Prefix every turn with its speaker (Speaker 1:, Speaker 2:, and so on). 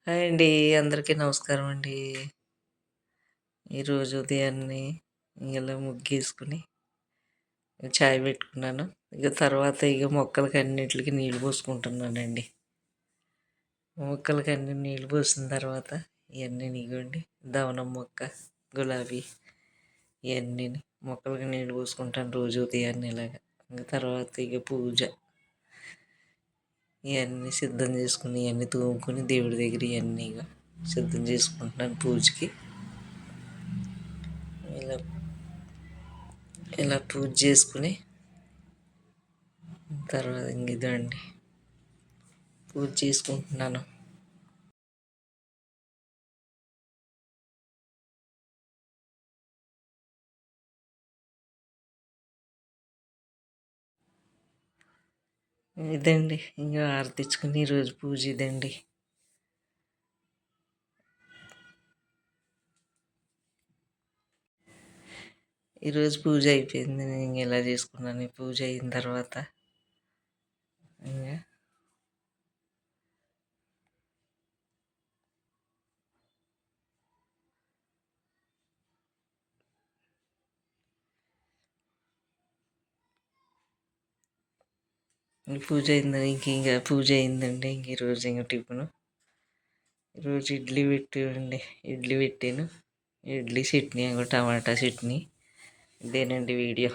Speaker 1: Hi అండి. అందరికీ నమస్కారం అండి. ఈరోజు ఉదయాన్నే ఇలా ముగ్గేసుకొని చాయ్ పెట్టుకున్నాను. తర్వాత మొక్కలకి అన్నిట్లికి నీళ్ళు పోసుకుంటున్నానండి. మొక్కలకి అన్ని నీళ్ళు పోసిన తర్వాత ఇవన్నీ ఇగోండి దవనం మొక్క, గులాబీ ఇవన్నీ మొక్కలకి నీళ్ళు పోసుకుంటాను రోజు ఉదయాన్నే ఇలాగా. తర్వాత పూజ ఇవన్నీ సిద్ధం చేసుకుని ఇవన్నీ తోముకొని దేవుడి దగ్గర ఇవన్నీ సిద్ధం చేసుకుంటున్నాను పూజకి. ఇలా ఇలా పూజ చేసుకుని తర్వాత ఇదండి పూజ చేసుకుంటున్నాను. ఇదండి ఆరతిచ్చుకుని ఈరోజు పూజ ఇదండి. ఈరోజు పూజ అయిపోయింది. నేను ఇలా చేసుకున్నాను. పూజ అయిన తర్వాత ఇంకా పూజ అయిందని ఇంకా పూజ అయిందండి. ఈరోజు టిఫిన్ ఈరోజు ఇడ్లీ పెట్టాను. ఇడ్లీ చట్నీ టమాటా చట్నీ. ఇదేనండి వీడియో.